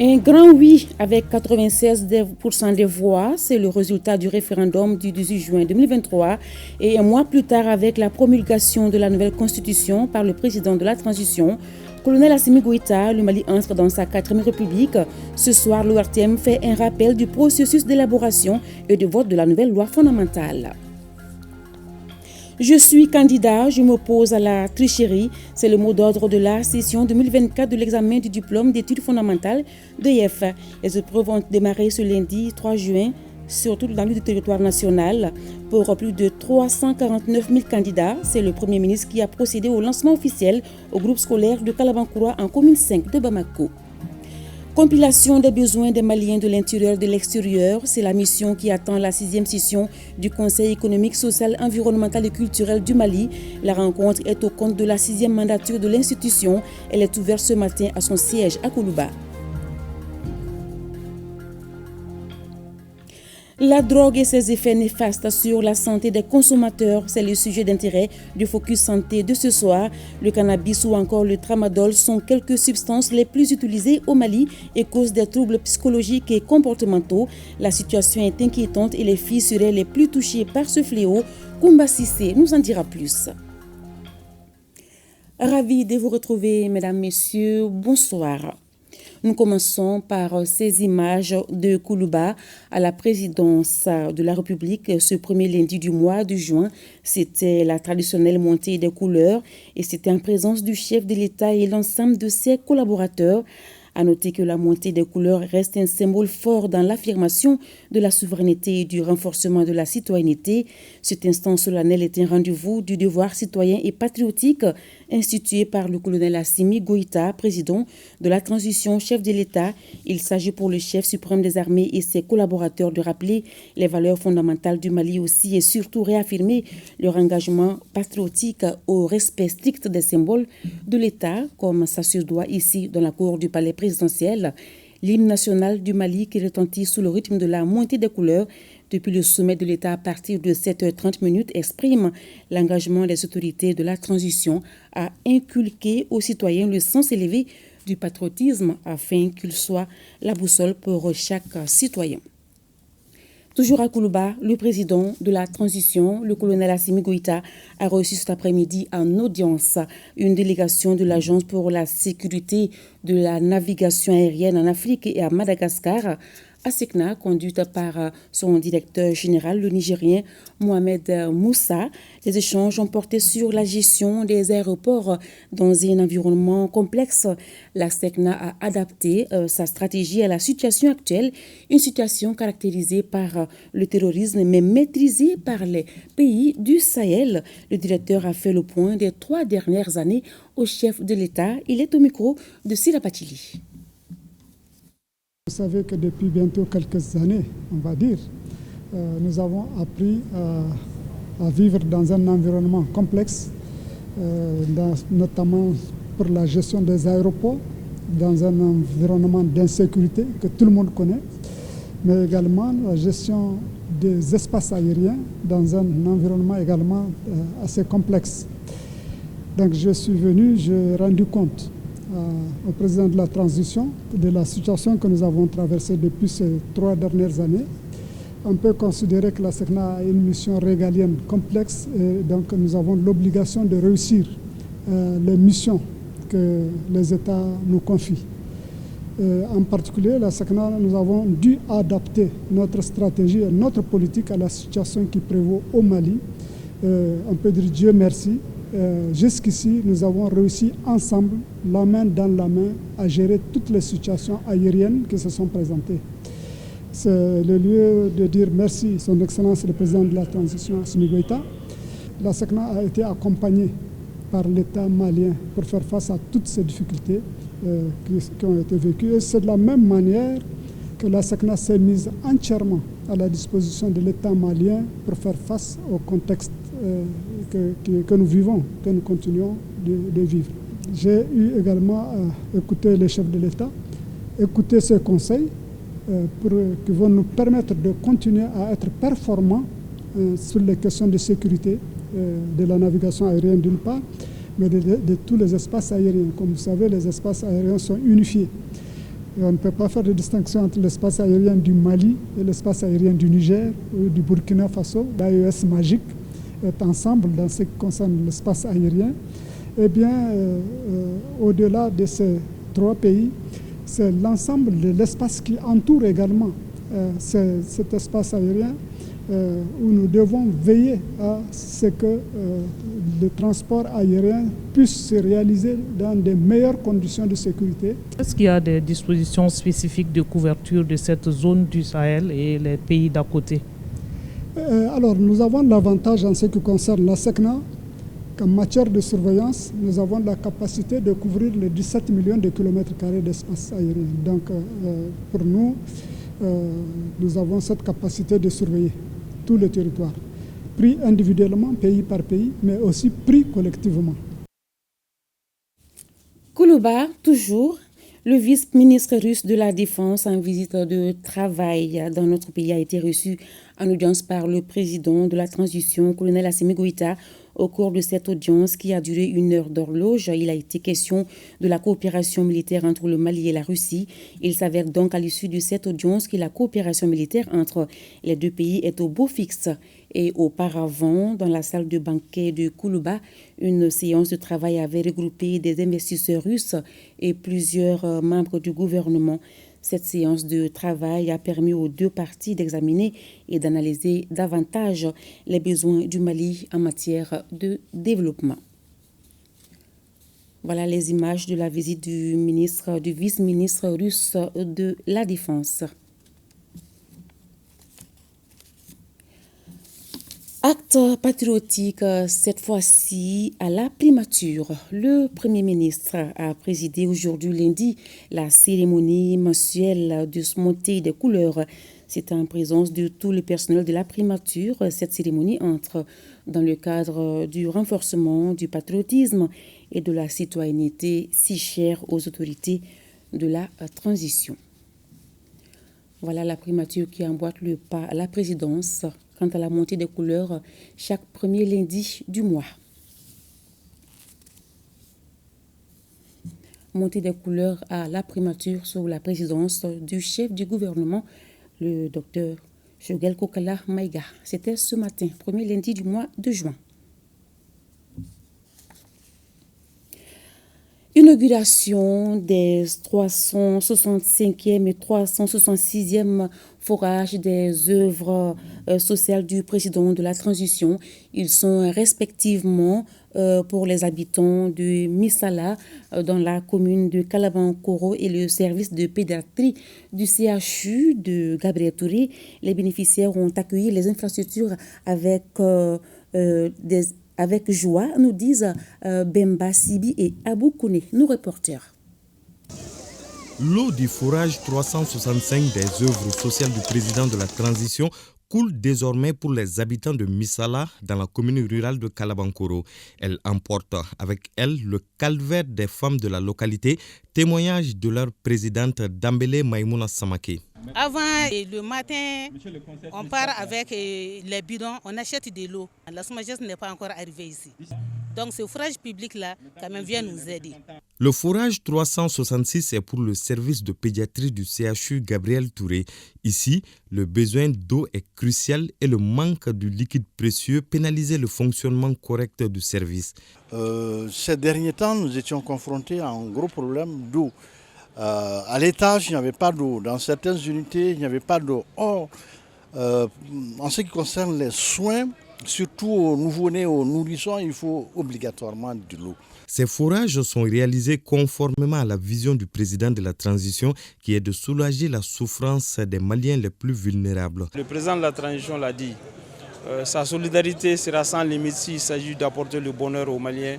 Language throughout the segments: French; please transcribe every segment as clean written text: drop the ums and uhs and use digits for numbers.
Un grand oui avec 96% des voix, c'est le résultat du référendum du 18 juin 2023 et un mois plus tard avec la promulgation de la nouvelle constitution par le président de la transition, colonel Assimi Goïta, le Mali entre dans sa 4e république. Ce soir, l'ORTM fait un rappel du processus d'élaboration et de vote de la nouvelle loi fondamentale. Je suis candidat, je m'oppose à la tricherie. C'est le mot d'ordre de la session 2024 de l'examen du diplôme d'études fondamentales d'EF. Les épreuves vont démarrer ce lundi 3 juin, surtout dans le territoire national. Pour plus de 349 000 candidats, c'est le Premier ministre qui a procédé au lancement officiel au groupe scolaire de Kalabankoura en commune 5 de Bamako. Compilation des besoins des Maliens de l'intérieur et de l'extérieur, c'est la mission qui attend la 6e session du Conseil économique, social, environnemental et culturel du Mali. La rencontre est au compte de la 6e mandature de l'institution. Elle est ouverte ce matin à son siège à Koulouba. La drogue et ses effets néfastes sur la santé des consommateurs, c'est le sujet d'intérêt du Focus Santé de ce soir. Le cannabis ou encore le tramadol sont quelques substances les plus utilisées au Mali et causent des troubles psychologiques et comportementaux. La situation est inquiétante et les filles seraient les plus touchées par ce fléau. Koumba Sissé nous en dira plus. Ravi de vous retrouver, mesdames, messieurs. Bonsoir. Nous commençons par ces images de Koulouba à la présidence de la République ce premier lundi du mois de juin. C'était la traditionnelle montée des couleurs et c'était en présence du chef de l'État et l'ensemble de ses collaborateurs. À noter que la montée des couleurs reste un symbole fort dans l'affirmation de la souveraineté et du renforcement de la citoyenneté. Cet instant solennel est un rendez-vous du devoir citoyen et patriotique institué par le colonel Assimi Goïta, président de la transition, chef de l'État. Il s'agit pour le chef suprême des armées et ses collaborateurs de rappeler les valeurs fondamentales du Mali aussi et surtout réaffirmer leur engagement patriotique au respect strict des symboles de l'État, comme ça se doit ici dans la cour du palais présidentiel. L'hymne national du Mali qui retentit sous le rythme de la montée des couleurs depuis le sommet de l'État à partir de 7h30 exprime l'engagement des autorités de la transition à inculquer aux citoyens le sens élevé du patriotisme afin qu'il soit la boussole pour chaque citoyen. Toujours à Koulouba, le président de la transition, le colonel Assimi Goïta, a reçu cet après-midi en audience une délégation de l'Agence pour la sécurité de la navigation aérienne en Afrique et à Madagascar, ASECNA, conduite par son directeur général, le Nigérien Mohamed Moussa. Les échanges ont porté sur la gestion des aéroports dans un environnement complexe. L'ASECNA a adapté sa stratégie à la situation actuelle, une situation caractérisée par le terrorisme mais maîtrisée par les pays du Sahel. Le directeur a fait le point des 3 dernières années au chef de l'État. Il est au micro de Sira Patili. Vous savez que depuis bientôt quelques années, on va dire, nous avons appris à vivre dans un environnement complexe, notamment pour la gestion des aéroports, dans un environnement d'insécurité que tout le monde connaît, mais également la gestion des espaces aériens dans un environnement également assez complexe. Donc je suis venu, j'ai rendu compte au président de la transition de la situation que nous avons traversée depuis ces 3 dernières années. On peut considérer que la SECNA a une mission régalienne complexe et donc nous avons l'obligation de réussir les missions que les États nous confient. En particulier, la SECNA, nous avons dû adapter notre stratégie et notre politique à la situation qui prévaut au Mali. On peut dire Dieu merci. Jusqu'ici, nous avons réussi ensemble, la main dans la main, à gérer toutes les situations aériennes qui se sont présentées. C'est le lieu de dire merci, Son Excellence le Président de la Transition, Assimi Goïta. La SECNA a été accompagnée par l'État malien pour faire face à toutes ces difficultés qui ont été vécues. Et c'est de la même manière que la SECNA s'est mise entièrement à la disposition de l'État malien pour faire face au contexte que nous vivons, que nous continuons de vivre. J'ai eu également à écouter les chefs de l'État, écouter ces conseils qui vont nous permettre de continuer à être performants sur les questions de sécurité de la navigation aérienne d'une part, mais de tous les espaces aériens. Comme vous savez, les espaces aériens sont unifiés. Et on ne peut pas faire de distinction entre l'espace aérien du Mali et l'espace aérien du Niger ou du Burkina Faso. L'AES Magic est ensemble dans ce qui concerne l'espace aérien. Eh bien, au-delà de ces 3 pays, c'est l'ensemble de l'espace qui entoure également cet espace aérien où nous devons veiller à ce que le transport aérien puisse se réaliser dans de meilleures conditions de sécurité. Est-ce qu'il y a des dispositions spécifiques de couverture de cette zone du Sahel et les pays d'à côté? Alors, nous avons l'avantage en ce qui concerne la SECNA qu'en matière de surveillance, nous avons la capacité de couvrir les 17 millions de kilomètres carrés d'espace aérien. Donc, pour nous, nous avons cette capacité de surveiller tout le territoire, pris individuellement, pays par pays, mais aussi pris collectivement. Koulouba, toujours, le vice-ministre russe de la Défense en visite de travail dans notre pays a été reçu en audience par le président de la transition, colonel Assimi Goïta. Au cours de cette audience qui a duré 1 heure d'horloge, il a été question de la coopération militaire entre le Mali et la Russie. Il s'avère donc à l'issue de cette audience que la coopération militaire entre les 2 pays est au beau fixe. Et auparavant, dans la salle de banquet de Koulouba, une séance de travail avait regroupé des investisseurs russes et plusieurs membres du gouvernement. Cette séance de travail a permis aux 2 parties d'examiner et d'analyser davantage les besoins du Mali en matière de développement. Voilà les images de la visite du vice-ministre russe de la Défense. Acte patriotique, cette fois-ci à la primature. Le Premier ministre a présidé aujourd'hui lundi la cérémonie mensuelle de montée des couleurs. C'est en présence de tout le personnel de la primature. Cette cérémonie entre dans le cadre du renforcement du patriotisme et de la citoyenneté si chère aux autorités de la transition. Voilà la primature qui emboîte le pas à la présidence quant à la montée des couleurs chaque premier lundi du mois. Montée des couleurs à la primature sous la présidence du chef du gouvernement, le docteur Choguel Kokala Maïga. C'était ce matin, premier lundi du mois de juin. Inauguration des 365e et 366e forages des œuvres sociales du président de la transition. Ils sont respectivement pour les habitants de Missala dans la commune de Kalabankoro et le service de pédiatrie du CHU de Gabriel Touré. Les bénéficiaires ont accueilli les infrastructures avec joie, nous disent Bemba Sibi et Abou Kone, nos reporters. L'eau du forage 365 des œuvres sociales du président de la transition coule désormais pour les habitants de Missala dans la commune rurale de Kalabankoro. Elle emporte avec elle le calvaire des femmes de la localité, témoignage de leur présidente Dambélé Maïmouna Samake. Avant le matin, on part avec les bidons, on achète de l'eau. La SOMAGES n'est pas encore arrivée ici. Donc ce forage public-là, quand même, vient nous aider. Le forage 366 est pour le service de pédiatrie du CHU Gabriel Touré. Ici, le besoin d'eau est crucial et le manque du liquide précieux pénalisait le fonctionnement correct du service. Ces derniers temps, nous étions confrontés à un gros problème d'eau. À l'étage, il n'y avait pas d'eau. Dans certaines unités, il n'y avait pas d'eau. Or, en ce qui concerne les soins, surtout aux nouveau-nés, aux nourrissons, il faut obligatoirement de l'eau. Ces forages sont réalisés conformément à la vision du président de la transition qui est de soulager la souffrance des Maliens les plus vulnérables. Le président de la transition l'a dit, sa solidarité sera sans limite s'il s'agit d'apporter le bonheur aux Maliens,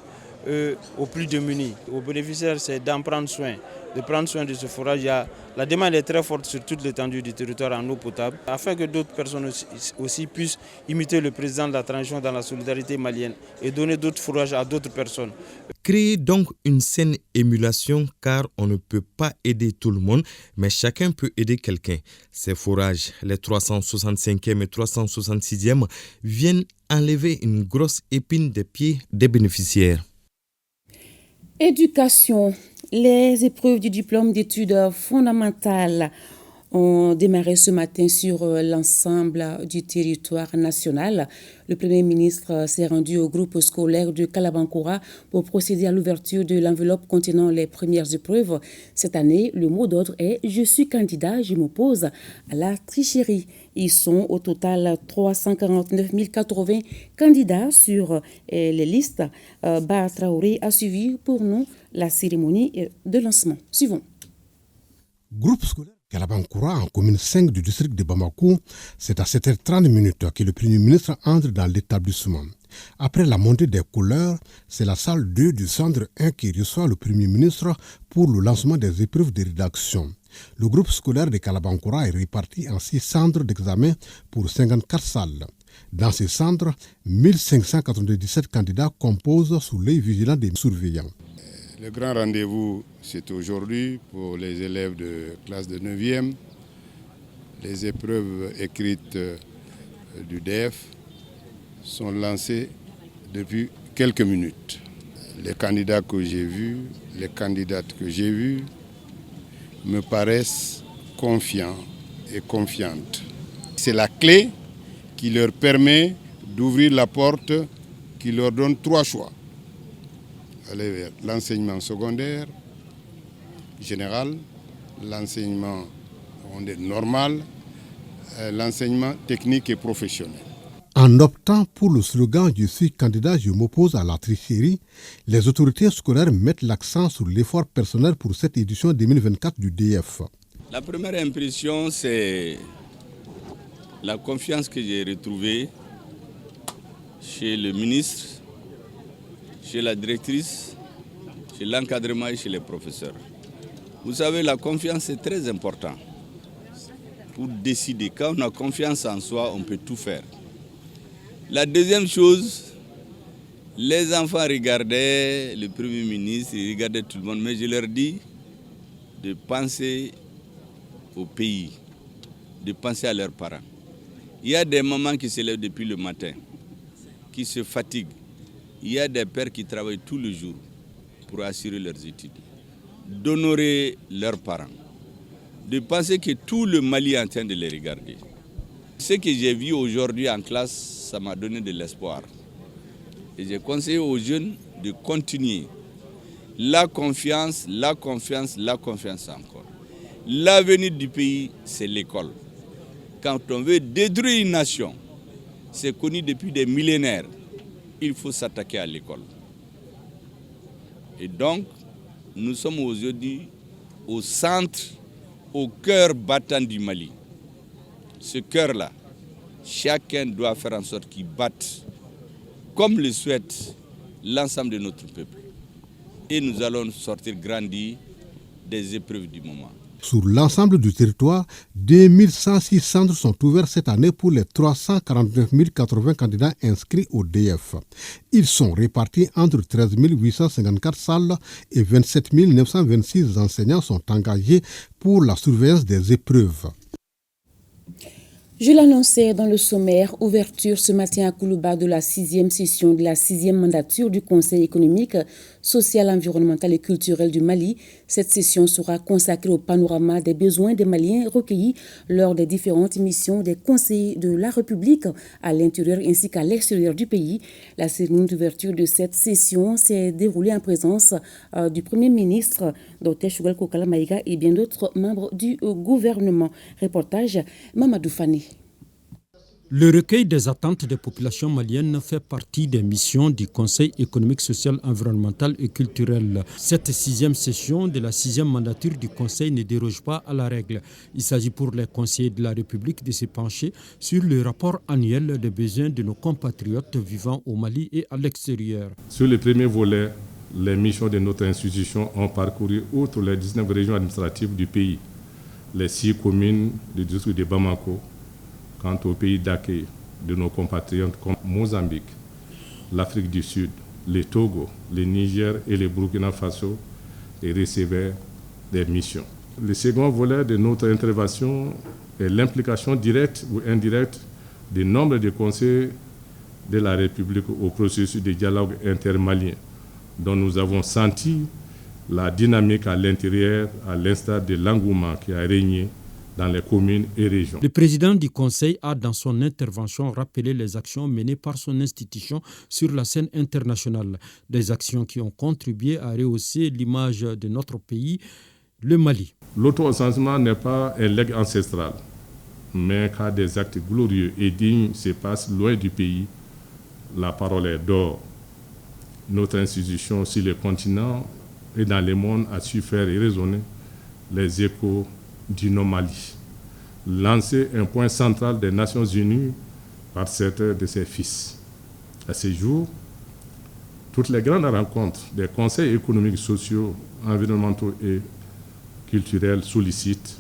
aux plus démunis. Aux bénéficiaires, c'est d'en prendre soin, de prendre soin de ce forage. La demande est très forte sur toute l'étendue du territoire en eau potable, afin que d'autres personnes aussi puissent imiter le président de la transition dans la solidarité malienne et donner d'autres forages à d'autres personnes. Créer donc une saine émulation car on ne peut pas aider tout le monde, mais chacun peut aider quelqu'un. Ces forages, les 365e et 366e, viennent enlever une grosse épine des pieds des bénéficiaires. Éducation. Les épreuves du diplôme d'études fondamentales ont démarré ce matin sur l'ensemble du territoire national. Le Premier ministre s'est rendu au groupe scolaire de Kalabankora pour procéder à l'ouverture de l'enveloppe contenant les premières épreuves. Cette année, le mot d'ordre est « Je suis candidat, je m'oppose à la tricherie ». Ils sont au total 349 080 candidats sur les listes. Ba Traoré a suivi pour nous la cérémonie de lancement. Suivons. Groupe scolaire Kalabankora en commune 5 du district de Bamako, c'est à 7h30 que le Premier ministre entre dans l'établissement. Après la montée des couleurs, c'est la salle 2 du centre 1 qui reçoit le Premier ministre pour le lancement des épreuves de rédaction. Le groupe scolaire de Kalabankora est réparti en 6 centres d'examen pour 54 salles. Dans ces centres, 1597 candidats composent sous l'œil vigilant des surveillants. Le grand rendez-vous, c'est aujourd'hui pour les élèves de classe de 9e. Les épreuves écrites du DEF sont lancées depuis quelques minutes. Les candidats que j'ai vus, les candidates que j'ai vues me paraissent confiants et confiantes. C'est la clé qui leur permet d'ouvrir la porte qui leur donne 3 choix. Aller vers l'enseignement secondaire, général, l'enseignement normal, l'enseignement technique et professionnel. En optant pour le slogan « Je suis candidat, je m'oppose à la tricherie », les autorités scolaires mettent l'accent sur l'effort personnel pour cette édition 2024 du DF. La première impression, c'est la confiance que j'ai retrouvée chez le ministre, chez la directrice, chez l'encadrement et chez les professeurs. Vous savez, la confiance est très importante pour décider. Quand on a confiance en soi, on peut tout faire. La deuxième chose, les enfants regardaient le Premier ministre, ils regardaient tout le monde, mais je leur dis de penser au pays, de penser à leurs parents. Il y a des mamans qui se lèvent depuis le matin, qui se fatiguent. Il y a des pères qui travaillent tout le jour pour assurer leurs études, d'honorer leurs parents, de penser que tout le Mali est en train de les regarder. Ce que j'ai vu aujourd'hui en classe, ça m'a donné de l'espoir. Et j'ai conseillé aux jeunes de continuer. La confiance, la confiance, la confiance encore. L'avenir du pays, c'est l'école. Quand on veut détruire une nation, c'est connu depuis des millénaires. Il faut s'attaquer à l'école. Et donc, nous sommes aujourd'hui au centre, au cœur battant du Mali. Ce cœur-là, chacun doit faire en sorte qu'il batte comme le souhaite l'ensemble de notre peuple. Et nous allons sortir grandis des épreuves du moment. Sur l'ensemble du territoire, 2106 centres sont ouverts cette année pour les 349 080 candidats inscrits au DF. Ils sont répartis entre 13 854 salles et 27 926 enseignants sont engagés pour la surveillance des épreuves. Je l'annonçais dans le sommaire, ouverture ce matin à Koulouba de la 6e session de la 6e mandature du Conseil économique, social, environnemental et culturel du Mali. Cette session sera consacrée au panorama des besoins des Maliens recueillis lors des différentes missions des conseillers de la République à l'intérieur ainsi qu'à l'extérieur du pays. La cérémonie d'ouverture de cette session s'est déroulée en présence du Premier ministre, Dr Choguel Kokala Maïga, et bien d'autres membres du gouvernement. Reportage Mamadou Fani. Le recueil des attentes des populations maliennes fait partie des missions du Conseil économique, social, environnemental et culturel. Cette 6e session de la 6e mandature du Conseil ne déroge pas à la règle. Il s'agit pour les conseillers de la République de se pencher sur le rapport annuel des besoins de nos compatriotes vivant au Mali et à l'extérieur. Sur le premier volet, les missions de notre institution ont parcouru outre les 19 régions administratives du pays, les 6 communes du district de Bamako, quant au pays d'accueil de nos compatriotes comme Mozambique, l'Afrique du Sud, le Togo, le Niger et le Burkina Faso et recevaient des missions. Le second volet de notre intervention est l'implication directe ou indirecte des membres du Conseil de la République au processus de dialogue intermalien, dont nous avons senti la dynamique à l'intérieur, à l'instar de l'engouement qui a régné dans les communes et régions. Le président du Conseil a, dans son intervention, rappelé les actions menées par son institution sur la scène internationale. Des actions qui ont contribué à rehausser l'image de notre pays, le Mali. L'auto-recensement n'est pas un legs ancestral, mais quand des actes glorieux et dignes se passent loin du pays, la parole est d'or. Notre institution sur le continent et dans le monde a su faire résonner les échos du non-Mali. Lancer un point central des Nations Unies par certains de ses fils. À ce jour, toutes les grandes rencontres des conseils économiques, sociaux, environnementaux et culturels sollicitent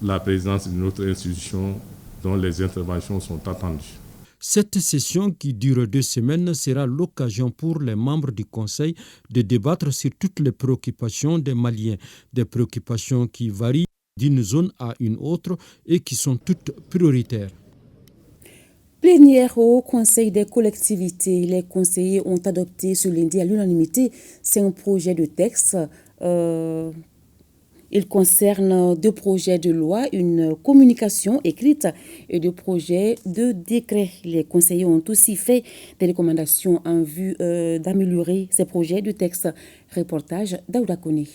la présence de notre institution dont les interventions sont attendues. Cette session qui dure 2 semaines sera l'occasion pour les membres du Conseil de débattre sur toutes les préoccupations des Maliens, des préoccupations qui varient d'une zone à une autre et qui sont toutes prioritaires. Plénière au Conseil des collectivités, les conseillers ont adopté ce lundi à l'unanimité. C'est un projet de texte. Il concerne 2 projets de loi, une communication écrite et 2 projets de décret. Les conseillers ont aussi fait des recommandations en vue d'améliorer ces projets de texte. Reportage d'Aouda Kone.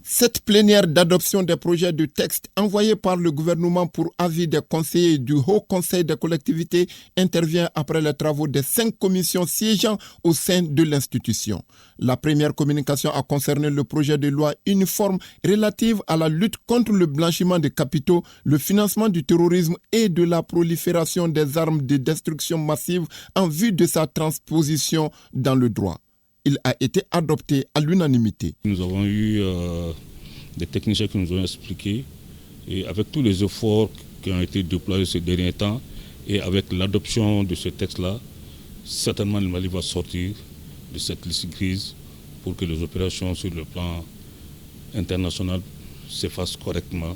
Cette plénière d'adoption des projets de texte envoyés par le gouvernement pour avis des conseillers du Haut Conseil des collectivités intervient après les travaux des 5 commissions siégeant au sein de l'institution. La première communication a concerné le projet de loi uniforme relative à la lutte contre le blanchiment des capitaux, le financement du terrorisme et de la prolifération des armes de destruction massive en vue de sa transposition dans le droit. Il a été adopté à l'unanimité. Nous avons eu des techniciens qui nous ont expliqué, et avec tous les efforts qui ont été déployés ces derniers temps, et avec l'adoption de ce texte-là, certainement le Mali va sortir de cette liste grise pour que les opérations sur le plan international se fassent correctement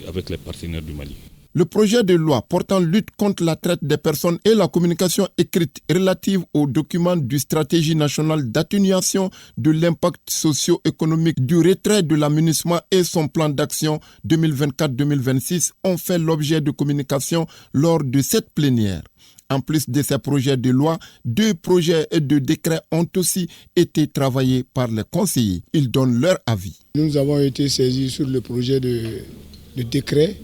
avec les partenaires du Mali. Le projet de loi portant lutte contre la traite des personnes et la communication écrite relative aux documents du stratégie nationale d'atténuation de l'impact socio-économique du retrait de l'amunissement et son plan d'action 2024-2026 ont fait l'objet de communication lors de cette plénière. En plus de ces projets de loi, 2 projets de décret ont aussi été travaillés par les conseillers. Ils donnent leur avis. Nous avons été saisis sur le projet de décret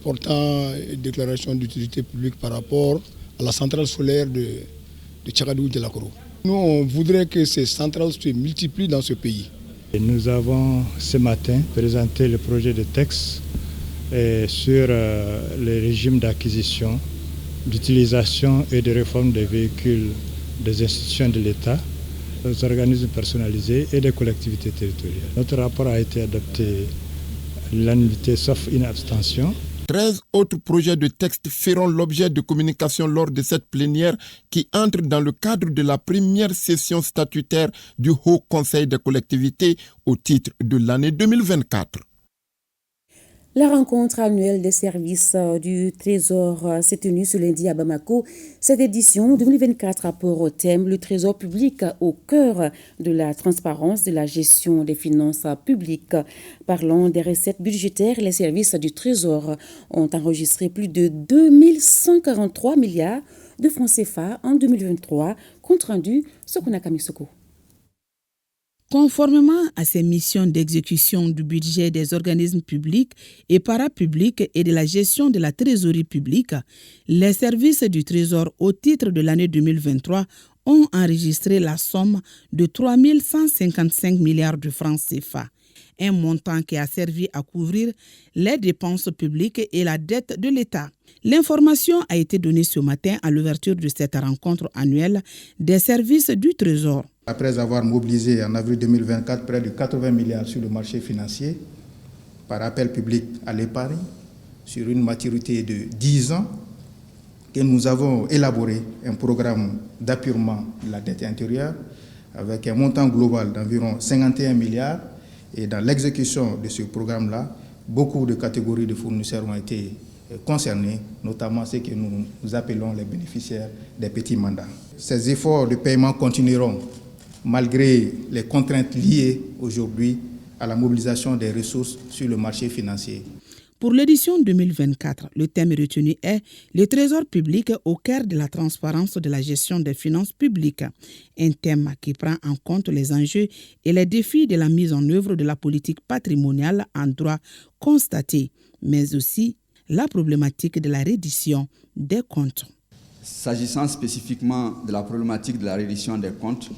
portant une déclaration d'utilité publique par rapport à la centrale solaire de Tchagadou de la Koro. Nous, on voudrait que ces centrales se multiplient dans ce pays. Et nous avons ce matin présenté le projet de texte sur le régime d'acquisition, d'utilisation et de réforme des véhicules des institutions de l'État, des organismes personnalisés et des collectivités territoriales. Notre rapport a été adopté l'unanimité sauf une abstention. 13 autres projets de texte feront l'objet de communication lors de cette plénière qui entre dans le cadre de la première session statutaire du Haut Conseil des collectivités au titre de l'année 2024. La rencontre annuelle des services du Trésor s'est tenue ce lundi à Bamako. Cette édition 2024 a pour thème le Trésor public au cœur de la transparence de la gestion des finances publiques. Parlant des recettes budgétaires, les services du Trésor ont enregistré plus de 2143 milliards de francs CFA en 2023, compte rendu Sokuna Kamisoko. Conformément à ces missions d'exécution du budget des organismes publics et parapublics et de la gestion de la trésorerie publique, les services du Trésor au titre de l'année 2023 ont enregistré la somme de 3 155 milliards de francs CFA, un montant qui a servi à couvrir les dépenses publiques et la dette de l'État. L'information a été donnée ce matin à l'ouverture de cette rencontre annuelle des services du Trésor. Après avoir mobilisé en avril 2024 près de 80 milliards sur le marché financier par appel public à l'épargne sur une maturité de 10 ans, que nous avons élaboré un programme d'appurement de la dette intérieure avec un montant global d'environ 51 milliards. Et dans l'exécution de ce programme-là, beaucoup de catégories de fournisseurs ont été concernés, notamment ceux que nous appelons les bénéficiaires des petits mandats. Ces efforts de paiement continueront malgré les contraintes liées aujourd'hui à la mobilisation des ressources sur le marché financier. Pour l'édition 2024, le thème retenu est « Le trésor public au cœur de la transparence de la gestion des finances publiques », un thème qui prend en compte les enjeux et les défis de la mise en œuvre de la politique patrimoniale en droit constaté, mais aussi la problématique de la reddition des comptes. S'agissant spécifiquement de la problématique de la reddition des comptes,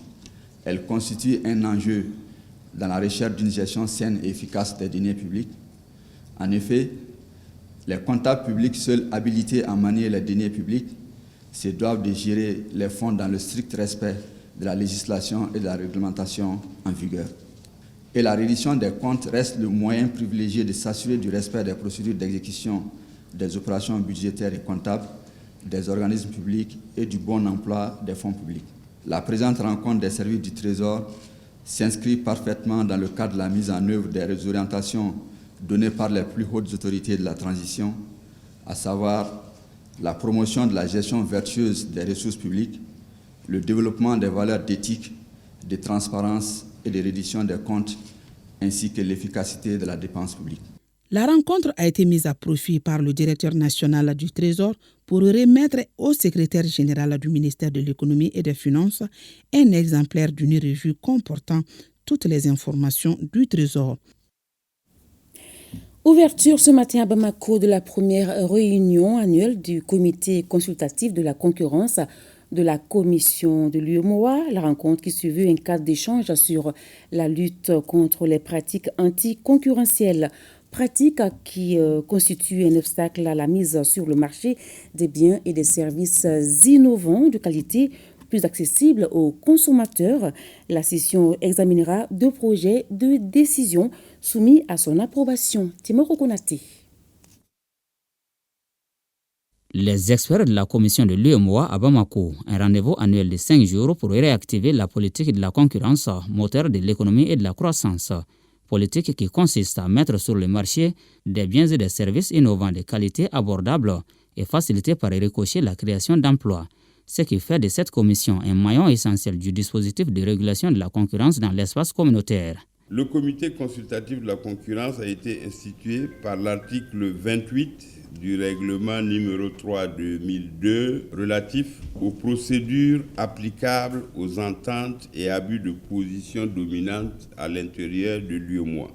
elle constitue un enjeu dans la recherche d'une gestion saine et efficace des deniers publics. En effet, les comptables publics seuls habilités à manier les deniers publics se doivent de gérer les fonds dans le strict respect de la législation et de la réglementation en vigueur. Et la reddition des comptes reste le moyen privilégié de s'assurer du respect des procédures d'exécution des opérations budgétaires et comptables des organismes publics et du bon emploi des fonds publics. La présente rencontre des services du Trésor s'inscrit parfaitement dans le cadre de la mise en œuvre des orientations données par les plus hautes autorités de la transition, à savoir la promotion de la gestion vertueuse des ressources publiques, le développement des valeurs d'éthique, de transparence et de reddition des comptes, ainsi que l'efficacité de la dépense publique. La rencontre a été mise à profit par le directeur national du Trésor pour remettre au secrétaire général du ministère de l'Économie et des Finances un exemplaire d'une revue comportant toutes les informations du Trésor. Ouverture ce matin à Bamako de la première réunion annuelle du comité consultatif de la concurrence de la commission de l'UEMOA. La rencontre qui suivit un cadre d'échange sur la lutte contre les pratiques anticoncurrentielles, pratiques qui constituent un obstacle à la mise sur le marché des biens et des services innovants de qualité plus accessibles aux consommateurs. La session examinera 2 projets de décision soumis à son approbation. Timoro Konaté. Les experts de la commission de l'UEMOA à Bamako, un rendez-vous annuel de 5 jours pour réactiver la politique de la concurrence, moteur de l'économie et de la croissance. Politique qui consiste à mettre sur le marché des biens et des services innovants de qualité abordable et faciliter par ricochet la création d'emplois. Ce qui fait de cette commission un maillon essentiel du dispositif de régulation de la concurrence dans l'espace communautaire. Le comité consultatif de la concurrence a été institué par l'article 28 du règlement numéro 3/2002 relatif aux procédures applicables aux ententes et abus de position dominante à l'intérieur de l'UEMOA.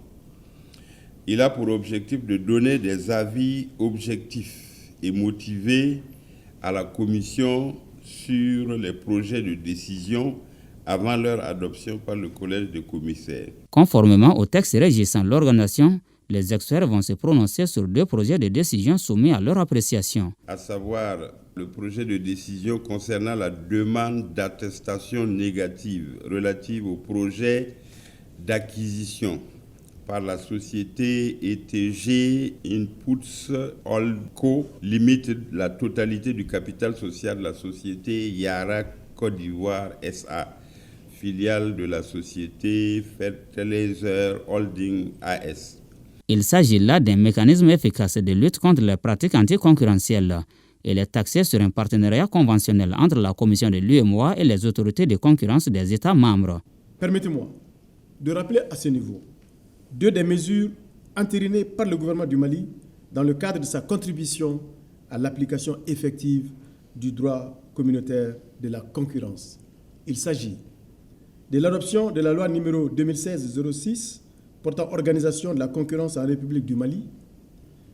Il a pour objectif de donner des avis objectifs et motivés à la Commission sur les projets de décision avant leur adoption par le collège des commissaires. Conformément au texte régissant l'organisation, les experts vont se prononcer sur 2 projets de décision soumis à leur appréciation. À savoir le projet de décision concernant la demande d'attestation négative relative au projet d'acquisition par la société ETG Inputs Holdco Limited, la totalité du capital social de la société Yara Côte d'Ivoire SA, filiale de la société Fertilizer Holding AS. Il s'agit là d'un mécanisme efficace de lutte contre les pratiques anticoncurrentielles. Il est axé sur un partenariat conventionnel entre la commission de l'UEMOA et les autorités de concurrence des États membres. Permettez-moi de rappeler à ce niveau 2 des mesures entérinées par le gouvernement du Mali dans le cadre de sa contribution à l'application effective du droit communautaire de la concurrence. Il s'agit de l'adoption de la loi numéro 2016-06 portant organisation de la concurrence en République du Mali,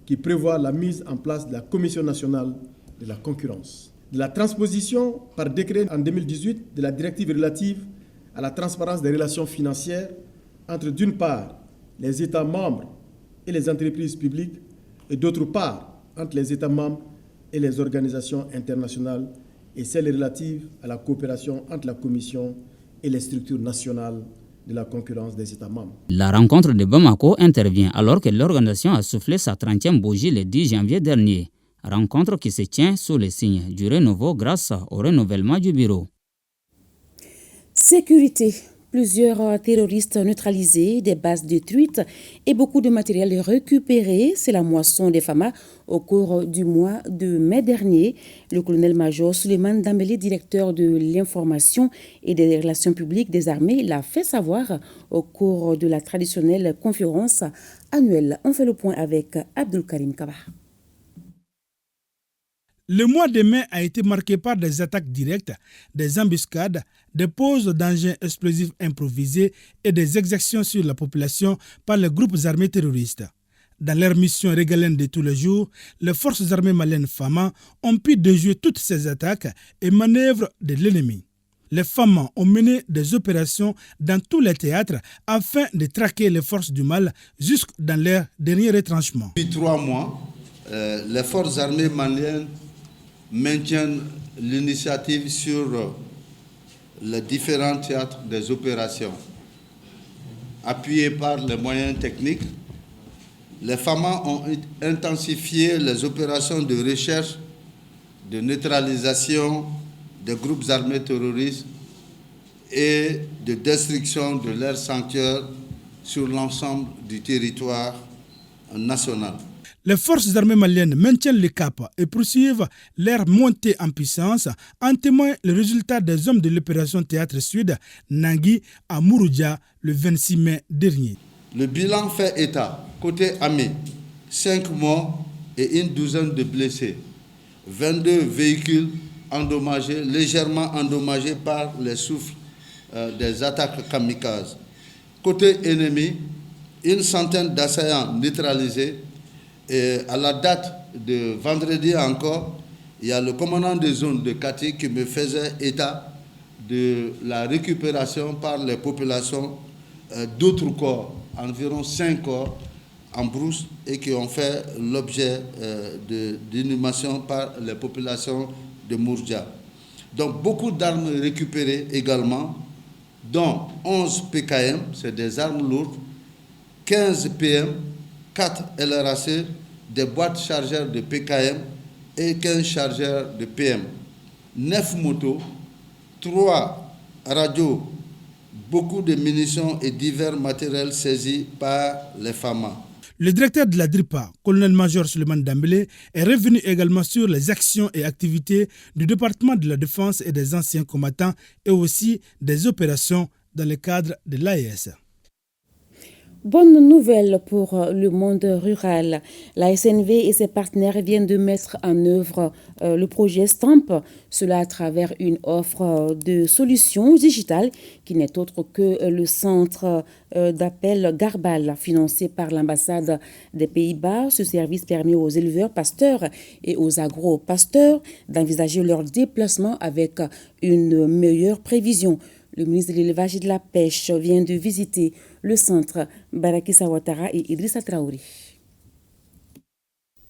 qui prévoit la mise en place de la Commission nationale de la concurrence, de la transposition par décret en 2018 de la directive relative à la transparence des relations financières entre d'une part les États membres et les entreprises publiques et d'autre part entre les États membres et les organisations internationales et celles relatives à la coopération entre la Commission et les structures nationales de la concurrence des États membres. La rencontre de Bamako intervient alors que l'organisation a soufflé sa 30e bougie le 10 janvier dernier. Rencontre qui se tient sous le signe du renouveau grâce au renouvellement du bureau. Sécurité. Plusieurs terroristes neutralisés, des bases détruites et beaucoup de matériel récupéré. C'est la moisson des FAMA au cours du mois de mai dernier. Le colonel-major Souleymane Dambélé, directeur de l'information et des relations publiques des armées, l'a fait savoir au cours de la traditionnelle conférence annuelle. On fait le point avec Abdul Karim Kaba. Le mois de mai a été marqué par des attaques directes, des embuscades, des poses d'engins explosifs improvisés et des exactions sur la population par les groupes armés terroristes. Dans leur mission régalienne de tous les jours, les forces armées maliennes FAMA ont pu déjouer toutes ces attaques et manœuvres de l'ennemi. Les FAMA ont mené des opérations dans tous les théâtres afin de traquer les forces du mal jusque dans leur dernier retranchement. Depuis 3 mois, les forces armées maliennes maintiennent l'initiative sur les différents théâtres des opérations. Appuyés par les moyens techniques, les FAMA ont intensifié les opérations de recherche, de neutralisation des groupes armés terroristes et de destruction de leurs sanctuaires sur l'ensemble du territoire national. Les forces armées maliennes maintiennent le cap et poursuivent leur montée en puissance. En témoigne le résultat des hommes de l'opération Théâtre Sud, Nangui, à Mouroudia, le 26 mai dernier. Le bilan fait état, côté armée, 5 morts et une douzaine de blessés. 22 véhicules endommagés, légèrement endommagés par les souffles des attaques kamikazes. Côté ennemi, une centaine d'assaillants neutralisés. Et à la date de vendredi encore, il y a le commandant de zone de Kati qui me faisait état de la récupération par les populations d'autres corps, environ 5 corps en brousse et qui ont fait l'objet d'inhumation par les populations de Mourdia. Donc beaucoup d'armes récupérées également, dont 11 PKM, c'est des armes lourdes, 15 PM, 4 LRAC, des boîtes chargeurs de PKM et 15 chargeurs de PM, 9 motos, 3 radios, beaucoup de munitions et divers matériels saisis par les FAMA. Le directeur de la DRIPA, colonel-major Souleymane Dambélé, est revenu également sur les actions et activités du département de la défense et des anciens combattants et aussi des opérations dans le cadre de l'AES. Bonne nouvelle pour le monde rural. La SNV et ses partenaires viennent de mettre en œuvre le projet STAMP, cela à travers une offre de solutions digitales qui n'est autre que le centre d'appel Garbal financé par l'ambassade des Pays-Bas. Ce service permet aux éleveurs pasteurs et aux agro-pasteurs d'envisager leur déplacement avec une meilleure prévision. Le ministre de l'Élevage et de la Pêche vient de visiter le centre Baraki Sawatara et Idrissa Traoré.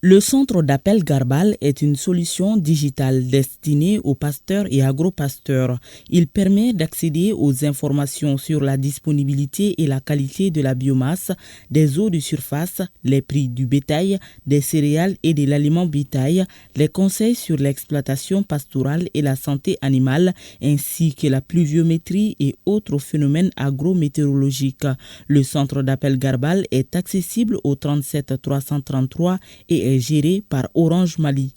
Le centre d'appel Garbal est une solution digitale destinée aux pasteurs et agro-pasteurs. Il permet d'accéder aux informations sur la disponibilité et la qualité de la biomasse, des eaux de surface, les prix du bétail, des céréales et de l'aliment bétail, les conseils sur l'exploitation pastorale et la santé animale, ainsi que la pluviométrie et autres phénomènes agrométéorologiques. Le centre d'appel Garbal est accessible au 37 333 et est géré par Orange Mali.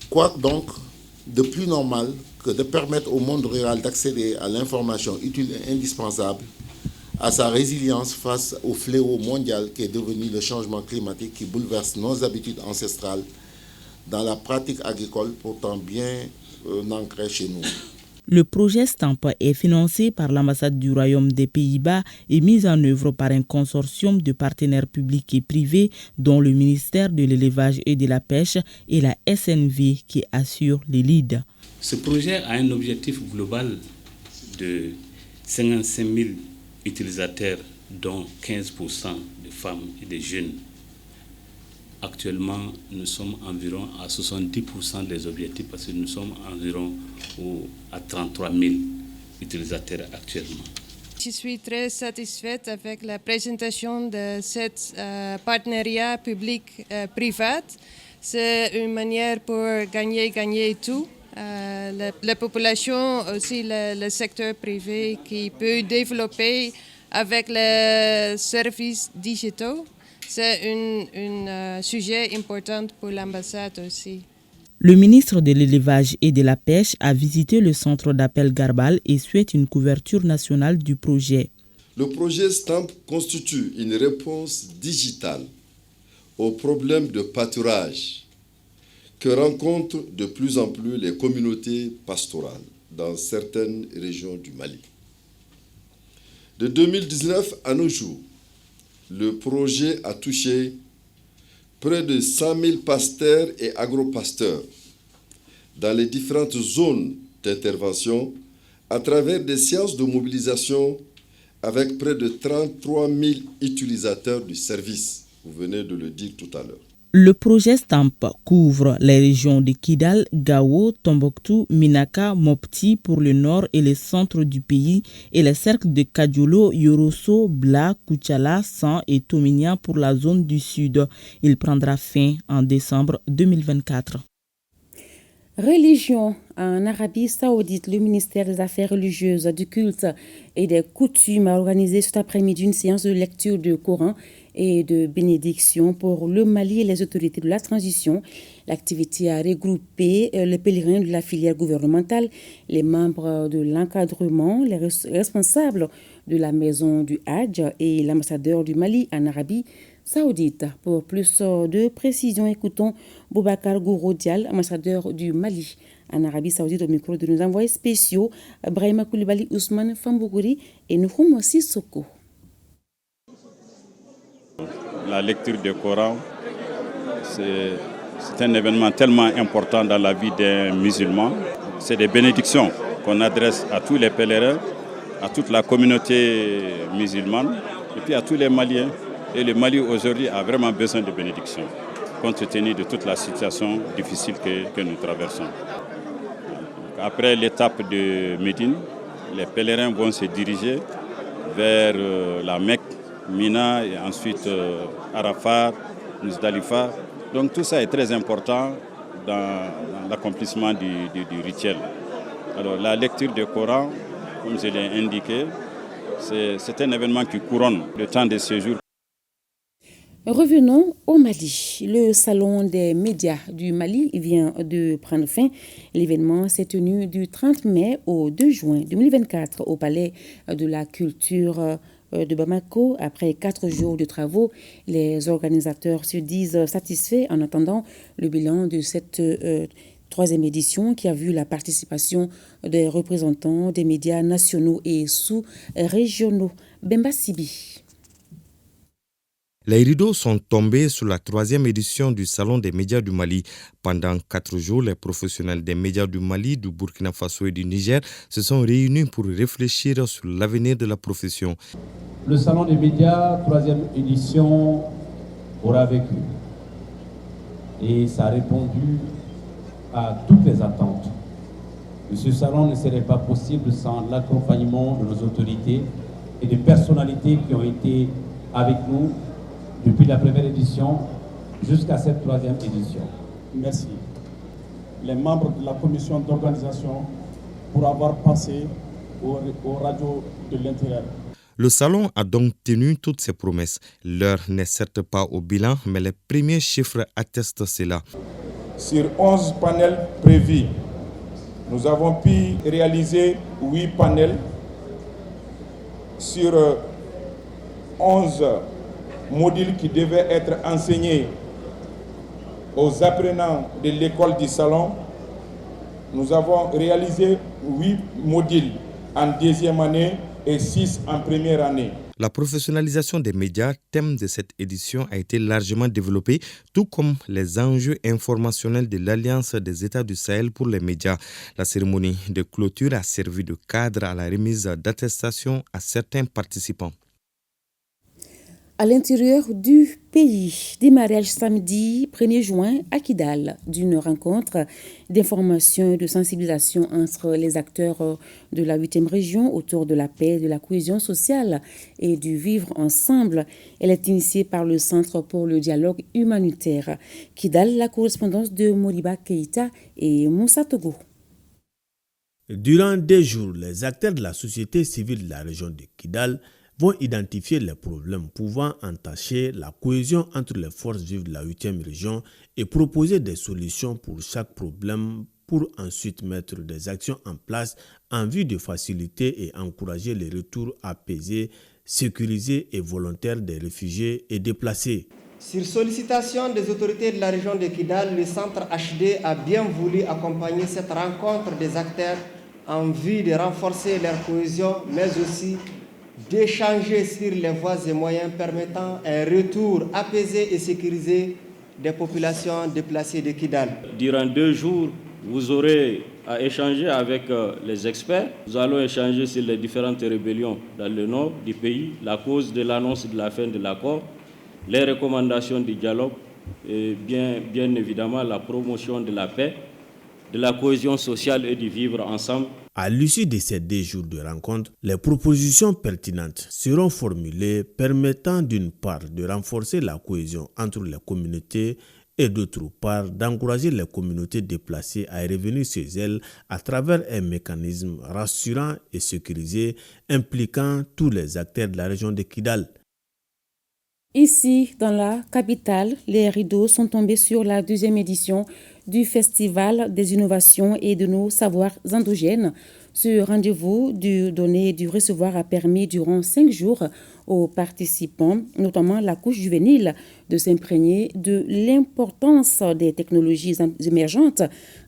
Quoi donc de plus normal que de permettre au monde rural d'accéder à l'information utile et indispensable à sa résilience face au fléau mondial qui est devenu le changement climatique qui bouleverse nos habitudes ancestrales dans la pratique agricole pourtant bien ancrée chez nous. Le projet STAMP est financé par l'ambassade du Royaume des Pays-Bas et mis en œuvre par un consortium de partenaires publics et privés dont le ministère de l'Élevage et de la Pêche et la SNV qui assure les leads. Ce projet a un objectif global de 55 000 utilisateurs, dont 15% de femmes et de jeunes. Actuellement, nous sommes environ à 70% des objectifs parce que nous sommes environ à 33 000 utilisateurs actuellement. Je suis très satisfaite avec la présentation de ce partenariat public-privé. C'est une manière pour gagner tout. la population, aussi le secteur privé qui peut développer avec les services digitaux. C'est un sujet important pour l'ambassade aussi. Le ministre de l'Élevage et de la Pêche a visité le centre d'appel Garbal et souhaite une couverture nationale du projet. Le projet STAMP constitue une réponse digitale aux problèmes de pâturage que rencontrent de plus en plus les communautés pastorales dans certaines régions du Mali. De 2019 à nos jours, le projet a touché près de 100 000 pasteurs et agropasteurs dans les différentes zones d'intervention à travers des séances de mobilisation avec près de 33 000 utilisateurs du service. Vous venez de le dire tout à l'heure. Le projet STAMP couvre les régions de Kidal, Gao, Tombouctou, Minaka, Mopti pour le nord et le centre du pays et les cercles de Kadiolo, Yorosso, Bla, Koutchala, San et Tominia pour la zone du sud. Il prendra fin en décembre 2024. Religion. En Arabie Saoudite, le ministère des Affaires religieuses, du culte et des coutumes a organisé cet après-midi une séance de lecture du Coran et de bénédiction pour le Mali et les autorités de la transition. L'activité a regroupé les pèlerins de la filière gouvernementale, les membres de l'encadrement, les responsables de la maison du Hadj et l'ambassadeur du Mali en Arabie Saoudite. Pour plus de précisions, écoutons Boubacar Gouro Dial, ambassadeur du Mali en Arabie Saoudite, au micro de nos envoyés spéciaux Brahima Koulibaly, Ousmane Fambougouri et Nouhoum Sissoko. La lecture du Coran, c'est un événement tellement important dans la vie des musulmans. C'est des bénédictions qu'on adresse à tous les pèlerins, à toute la communauté musulmane et puis à tous les Maliens. Et le Mali aujourd'hui a vraiment besoin de bénédictions, compte tenu de toute la situation difficile que nous traversons. Après l'étape de Médine, les pèlerins vont se diriger vers la Mecque, Mina et ensuite Arafat, Muzdalifa. Donc tout ça est très important dans l'accomplissement du rituel. Alors la lecture du Coran, comme je l'ai indiqué, c'est un événement qui couronne le temps de séjour. Revenons au Mali. Le salon des médias du Mali vient de prendre fin. L'événement s'est tenu du 30 mai au 2 juin 2024 au Palais de la Culture de Bamako. Après 4 jours de travaux, les organisateurs se disent satisfaits en attendant le bilan de cette troisième édition qui a vu la participation des représentants des médias nationaux et sous-régionaux. Bemba Sibi. Les rideaux sont tombés sur la troisième édition du Salon des médias du Mali. Pendant 4 jours, les professionnels des médias du Mali, du Burkina Faso et du Niger se sont réunis pour réfléchir sur l'avenir de la profession. Le Salon des médias, troisième édition, aura vécu. Et ça a répondu à toutes les attentes. Ce salon ne serait pas possible sans l'accompagnement de nos autorités et des personnalités qui ont été avec nous depuis la première édition jusqu'à cette troisième édition. Merci les membres de la commission d'organisation pour avoir passé aux radios de l'intérieur. Le salon a donc tenu toutes ses promesses. L'heure n'est certes pas au bilan, mais les premiers chiffres attestent cela. Sur 11 panels prévus, nous avons pu réaliser 8 panels sur 11 modules qui devaient être enseignés aux apprenants de l'école du salon. Nous avons réalisé 8 modules en deuxième année et 6 en première année. La professionnalisation des médias, thème de cette édition, a été largement développée, tout comme les enjeux informationnels de l'Alliance des États du Sahel pour les médias. La cérémonie de clôture a servi de cadre à la remise d'attestations à certains participants. À l'intérieur du pays, démarrage samedi 1er juin à Kidal d'une rencontre d'information et de sensibilisation entre les acteurs de la 8e région autour de la paix, de la cohésion sociale et du vivre ensemble. Elle est initiée par le Centre pour le dialogue humanitaire. Kidal, la correspondance de Moriba Keïta et Moussa Togo. Durant 2 jours, les acteurs de la société civile de la région de Kidal vont identifier les problèmes pouvant entacher la cohésion entre les forces vives de la 8e région et proposer des solutions pour chaque problème pour ensuite mettre des actions en place en vue de faciliter et encourager les retours apaisés, sécurisés et volontaires des réfugiés et déplacés. Sur sollicitation des autorités de la région de Kidal, le centre HD a bien voulu accompagner cette rencontre des acteurs en vue de renforcer leur cohésion, mais aussi d'échanger sur les voies et moyens permettant un retour apaisé et sécurisé des populations déplacées de Kidal. Durant 2 jours, vous aurez à échanger avec les experts. Nous allons échanger sur les différentes rébellions dans le nord du pays, la cause de l'annonce de la fin de l'accord, les recommandations du dialogue et bien évidemment la promotion de la paix, de la cohésion sociale et du vivre ensemble. À l'issue de ces 2 jours de rencontre, les propositions pertinentes seront formulées permettant d'une part de renforcer la cohésion entre les communautés et d'autre part d'encourager les communautés déplacées à revenir chez elles à travers un mécanisme rassurant et sécurisé impliquant tous les acteurs de la région de Kidal. Ici, dans la capitale, les rideaux sont tombés sur la 2e édition du Festival des innovations et de nos savoirs endogènes. Ce rendez-vous du donner et du recevoir a permis durant 5 jours aux participants, notamment la couche juvénile, de s'imprégner de l'importance des technologies émergentes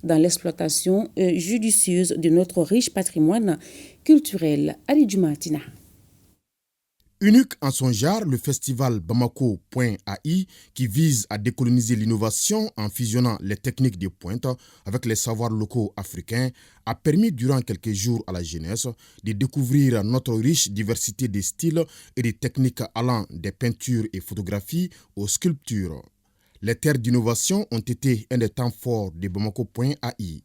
dans l'exploitation judicieuse de notre riche patrimoine culturel. Ali Djumatina. Unique en son genre, le festival Bamako.ai, qui vise à décoloniser l'innovation en fusionnant les techniques de pointe avec les savoirs locaux africains, a permis durant quelques jours à la jeunesse de découvrir notre riche diversité de styles et de techniques allant des peintures et photographies aux sculptures. Les terres d'innovation ont été un des temps forts de Bamako.ai.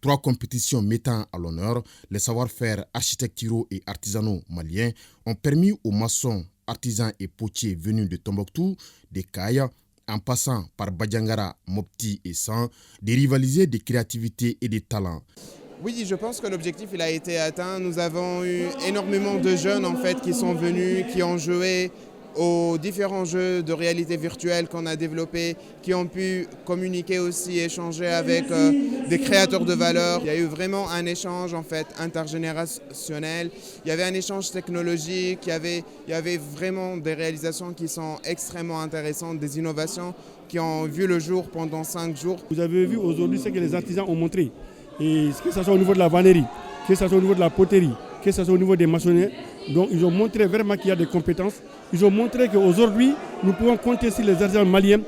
3 compétitions mettant à l'honneur les savoir-faire architecturaux et artisanaux maliens ont permis aux maçons, artisans et potiers venus de Tombouctou, de Kaya, en passant par Badjangara, Mopti et San, de rivaliser de créativité et de talent. Oui, je pense que l'objectif il a été atteint. Nous avons eu énormément de jeunes en fait qui sont venus, qui ont joué aux différents jeux de réalité virtuelle qu'on a développés, qui ont pu communiquer aussi, échanger avec des créateurs de valeur. Il y a eu vraiment un échange en fait intergénérationnel, il y avait un échange technologique, il y avait vraiment des réalisations qui sont extrêmement intéressantes, des innovations qui ont vu le jour pendant 5 jours. Vous avez vu aujourd'hui ce que les artisans ont montré, et que ce soit au niveau de la vannerie, que ce soit au niveau de la poterie, que ce soit au niveau des maçonneries. Donc ils ont montré vraiment qu'il y a des compétences. Ils ont montré qu'aujourd'hui, nous pouvons compter sur les artisans maliens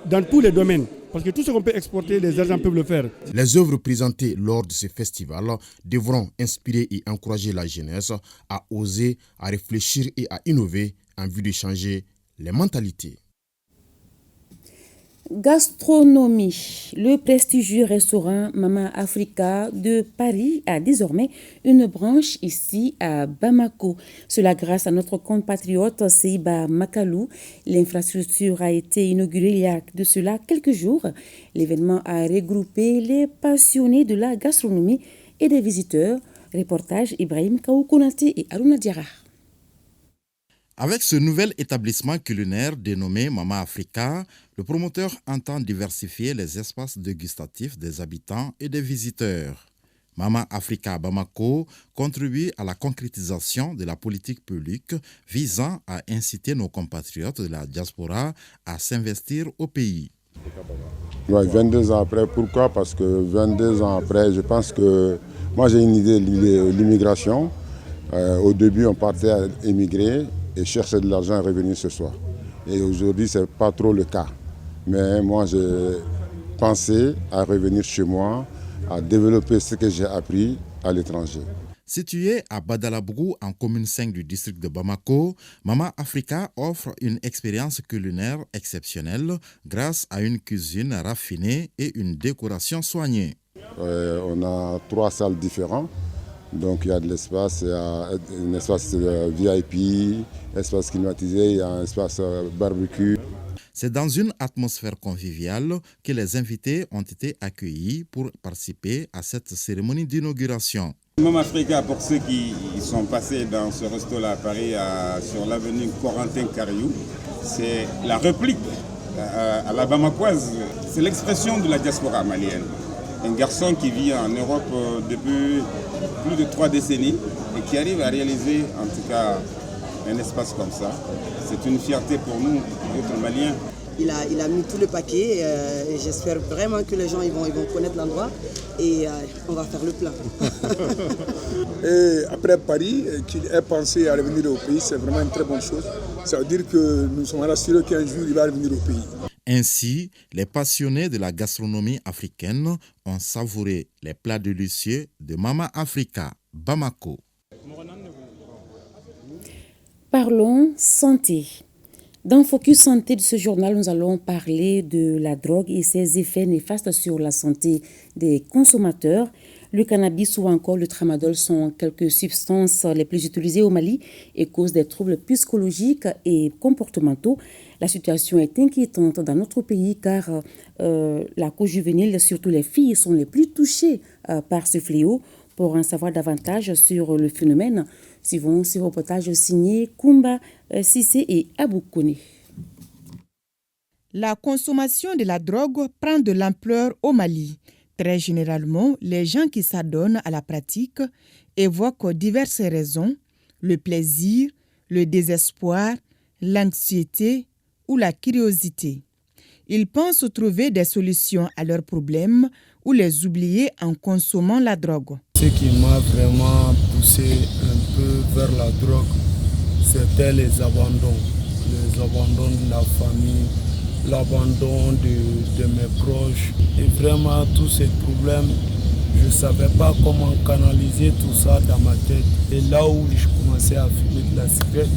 dans tous les domaines. Parce que tout ce qu'on peut exporter, les artisans peuvent le faire. Les œuvres présentées lors de ce festival devront inspirer et encourager la jeunesse à oser, à réfléchir et à innover en vue de changer les mentalités. Gastronomie. Le prestigieux restaurant Mama Africa de Paris a désormais une branche ici à Bamako. Cela grâce à notre compatriote Seiba Makalou. L'infrastructure a été inaugurée il y a de cela quelques jours. L'événement a regroupé les passionnés de la gastronomie et des visiteurs. Reportage Ibrahim Kaoukounati et Aruna Diarra. Avec ce nouvel établissement culinaire dénommé Mama Africa, le promoteur entend diversifier les espaces dégustatifs des habitants et des visiteurs. Mama Africa Bamako contribue à la concrétisation de la politique publique visant à inciter nos compatriotes de la diaspora à s'investir au pays. Ouais, 22 ans après, pourquoi? Parce que 22 ans après, je pense que moi j'ai une idée de l'immigration. Au début, on partait à émigrer et chercher de l'argent et revenir ce soir. Et aujourd'hui, ce n'est pas trop le cas. Mais moi, j'ai pensé à revenir chez moi, à développer ce que j'ai appris à l'étranger. Situé à Badalabougou, en commune 5 du district de Bamako, Mama Africa offre une expérience culinaire exceptionnelle grâce à une cuisine raffinée et une décoration soignée. On a 3 salles différentes. Donc il y a de l'espace, il y a un espace VIP, espace climatisé, il y a un espace barbecue. C'est dans une atmosphère conviviale que les invités ont été accueillis pour participer à cette cérémonie d'inauguration. Mama Africa, pour ceux qui sont passés dans ce resto-là à Paris, sur l'avenue Corentin Cariou, c'est la réplique à la bamakoise. C'est l'expression de la diaspora malienne. Un garçon qui vit en Europe depuis plus de 3 décennies et qui arrive à réaliser en tout cas un espace comme ça. C'est une fierté pour nous, autres Maliens. Il a mis tout le paquet et j'espère vraiment que les gens ils vont connaître l'endroit et on va faire le plein. Et après Paris, qu'il ait pensé à revenir au pays, c'est vraiment une très bonne chose. Ça veut dire que nous sommes rassurés qu'un jour il va revenir au pays. Ainsi, les passionnés de la gastronomie africaine ont savouré les plats délicieux de Mama Africa, Bamako. Parlons santé. Dans Focus Santé de ce journal, nous allons parler de la drogue et ses effets néfastes sur la santé des consommateurs. Le cannabis ou encore le tramadol sont quelques substances les plus utilisées au Mali et causent des troubles psychologiques et comportementaux. La situation est inquiétante dans notre pays car la cause juvénile, surtout les filles, sont les plus touchées par ce fléau. Pour en savoir davantage sur le phénomène, suivons ce reportage signé Kumba Sissé et Abou Kone. La consommation de la drogue prend de l'ampleur au Mali. Très généralement, les gens qui s'adonnent à la pratique évoquent diverses raisons, le plaisir, le désespoir, l'anxiété ou la curiosité. Ils pensent trouver des solutions à leurs problèmes ou les oublier en consommant la drogue. Ce qui m'a vraiment poussé un peu vers la drogue, c'était les abandons de la famille, l'abandon de mes proches. Et vraiment, tous ces problèmes, je ne savais pas comment canaliser tout ça dans ma tête. Et là où je commençais à fumer de la cigarette,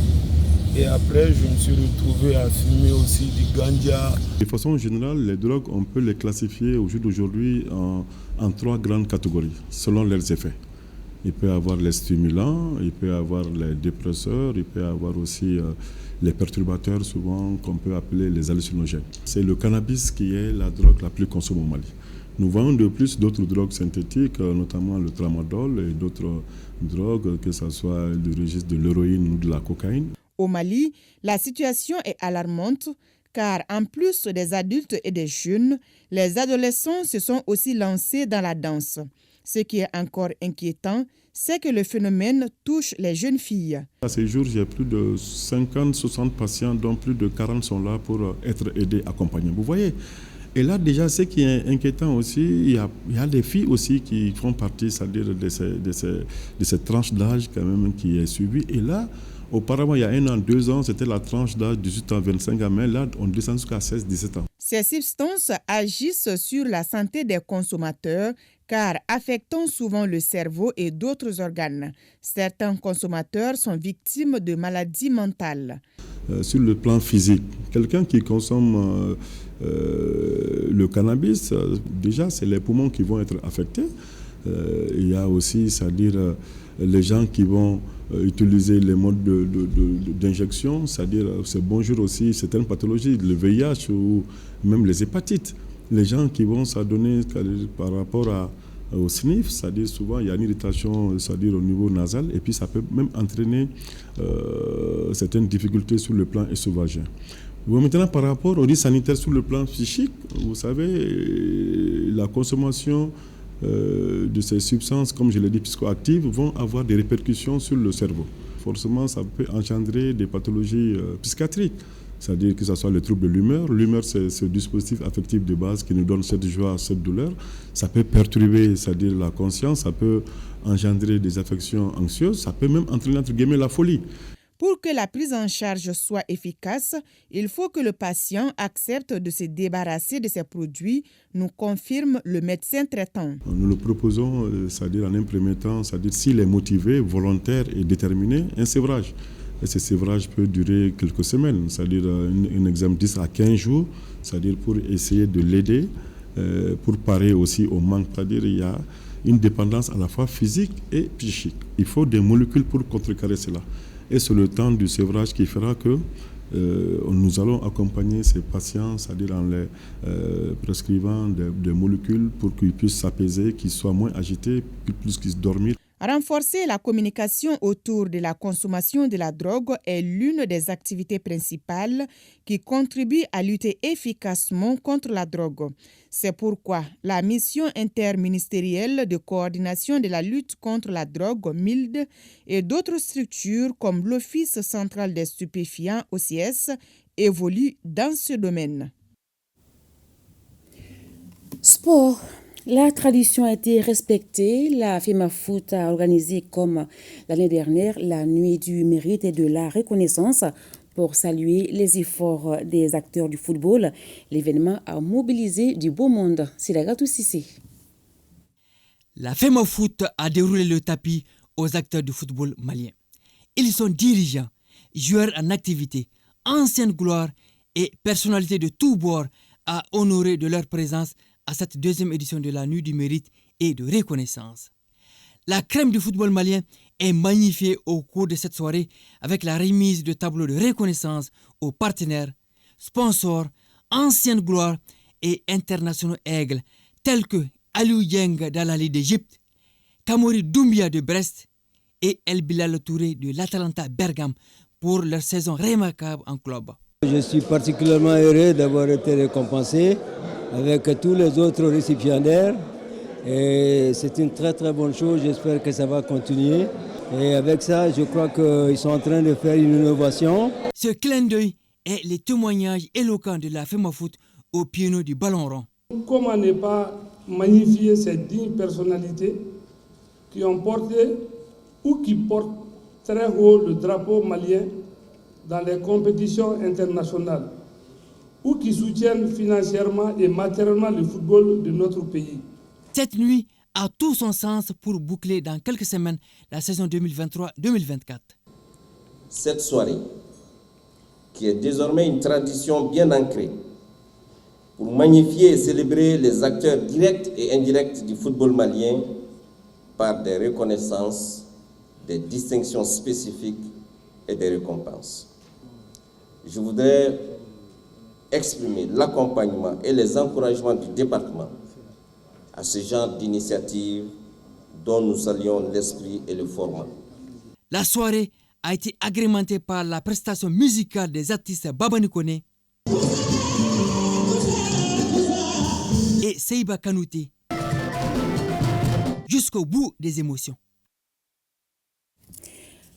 et après, je me suis retrouvé à fumer aussi du ganja. De façon générale, les drogues, on peut les classifier au jour d'aujourd'hui en 3 grandes catégories, selon leurs effets. Il peut y avoir les stimulants, il peut y avoir les dépresseurs, il peut y avoir aussi les perturbateurs, souvent qu'on peut appeler les hallucinogènes. C'est le cannabis qui est la drogue la plus consommée au Mali. Nous voyons de plus d'autres drogues synthétiques, notamment le tramadol et d'autres drogues, que ce soit du registre de l'héroïne ou de la cocaïne. Au Mali, la situation est alarmante car en plus des adultes et des jeunes, les adolescents se sont aussi lancés dans la danse. Ce qui est encore inquiétant, c'est que le phénomène touche les jeunes filles. À ce jour, j'ai plus de 50-60 patients, dont plus de 40 sont là pour être aidés, accompagnés. Vous voyez ? Et là, déjà, ce qui est inquiétant aussi, il y a des filles aussi qui font partie, c'est-à-dire de cette tranche d'âge quand même qui est suivie. Et là, auparavant, il y a 1 an, 2 ans, c'était la tranche d'âge 18 ans, 25 ans, mais là, on descend jusqu'à 16-17 ans. Ces substances agissent sur la santé des consommateurs car affectant souvent le cerveau et d'autres organes. Certains consommateurs sont victimes de maladies mentales. Sur le plan physique, quelqu'un qui consomme le cannabis, déjà, c'est les poumons qui vont être affectés. Il y a aussi, c'est-à-dire les gens qui vont utiliser les modes d'injection, c'est-à-dire c'est bonjour aussi certaines pathologies, le VIH ou même les hépatites. Les gens qui vont s'adonner par rapport au sniff, c'est-à-dire souvent il y a une irritation, c'est-à-dire au niveau nasal, et puis ça peut même entraîner certaines difficultés sur le plan œsophagien. Maintenant, par rapport aux risques sanitaires sur le plan psychique, vous savez, la consommation de ces substances, comme je l'ai dit, psychoactives, vont avoir des répercussions sur le cerveau. Forcément, ça peut engendrer des pathologies psychiatriques, c'est-à-dire que ce soit le trouble de l'humeur. L'humeur, c'est ce dispositif affectif de base qui nous donne cette joie, cette douleur. Ça peut perturber, c'est-à-dire la conscience, ça peut engendrer des affections anxieuses, ça peut même entraîner, entre guillemets, la folie. Pour que la prise en charge soit efficace, il faut que le patient accepte de se débarrasser de ces produits, nous confirme le médecin traitant. Nous le proposons, c'est-à-dire en un premier temps, c'est-à-dire s'il est motivé, volontaire et déterminé, un sévrage. Et ce sévrage peut durer quelques semaines, c'est-à-dire un examen 10 à 15 jours, c'est-à-dire pour essayer de l'aider, pour parer aussi au manque, c'est-à-dire il y a une dépendance à la fois physique et psychique. Il faut des molécules pour contrecarrer cela. Et c'est le temps du sévrage qui fera que nous allons accompagner ces patients, c'est-à-dire en les prescrivant des molécules pour qu'ils puissent s'apaiser, qu'ils soient moins agités, plus qu'ils dorment. Renforcer la communication autour de la consommation de la drogue est l'une des activités principales qui contribuent à lutter efficacement contre la drogue. C'est pourquoi la mission interministérielle de coordination de la lutte contre la drogue, MILD, et d'autres structures comme l'Office central des stupéfiants, OCS, évoluent dans ce domaine. Sport. La tradition a été respectée. La FEMAFOOT a organisé, comme l'année dernière, la nuit du mérite et de la reconnaissance pour saluer les efforts des acteurs du football. L'événement a mobilisé du beau monde. Sidagatou Sissé. La FEMAFOOT a déroulé le tapis aux acteurs du football malien. Ils sont dirigeants, joueurs en activité, anciennes gloires et personnalités de tous bords à honorer de leur présence à cette deuxième édition de la Nuit du Mérite et de Reconnaissance. La crème du football malien est magnifiée au cours de cette soirée avec la remise de tableaux de reconnaissance aux partenaires, sponsors, anciennes gloires et internationaux aigles tels que Aliou Dieng d'Al-Ahly d'Égypte, Kamori Doumbia de Brest et El Bilal Touré de l'Atalanta Bergame pour leur saison remarquable en club. Je suis particulièrement heureux d'avoir été récompensé avec tous les autres récipiendaires et c'est une très très bonne chose, j'espère que ça va continuer et avec ça je crois qu'ils sont en train de faire une innovation. Ce clin d'œil est le témoignage éloquent de la FEMAFOOT au piano du ballon rond. Comment ne pas magnifier ces dignes personnalités qui ont porté ou qui portent très haut le drapeau malien dans les compétitions internationales ou qui soutiennent financièrement et matériellement le football de notre pays. Cette nuit a tout son sens pour boucler dans quelques semaines la saison 2023-2024. Cette soirée, qui est désormais une tradition bien ancrée, pour magnifier et célébrer les acteurs directs et indirects du football malien par des reconnaissances, des distinctions spécifiques et des récompenses. Je voudrais exprimer l'accompagnement et les encouragements du département à ce genre d'initiative dont nous saluons l'esprit et le format. La soirée a été agrémentée par la prestation musicale des artistes Baba Nikone et Seiba Kanouté jusqu'au bout des émotions.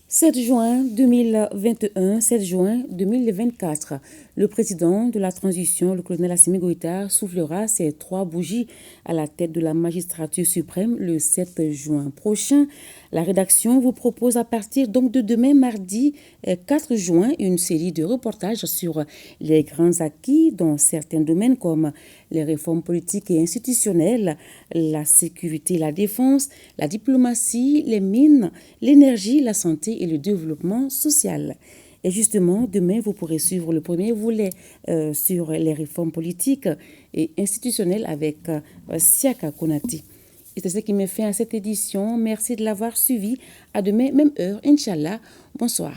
7 juin 2021, 7 juin 2024, le président de la transition, le colonel Assimi Goïta, soufflera ses 3 bougies à la tête de la magistrature suprême le 7 juin prochain. La rédaction vous propose à partir donc de demain, mardi 4 juin, une série de reportages sur les grands acquis dans certains domaines comme les réformes politiques et institutionnelles, la sécurité, la défense, la diplomatie, les mines, l'énergie, la santé et le développement social. Et justement, demain, vous pourrez suivre le premier volet sur les réformes politiques et institutionnelles avec Siaka Konati. Et c'est ce qui me fait à cette édition. Merci de l'avoir suivi. À demain, même heure, Inch'Allah. Bonsoir.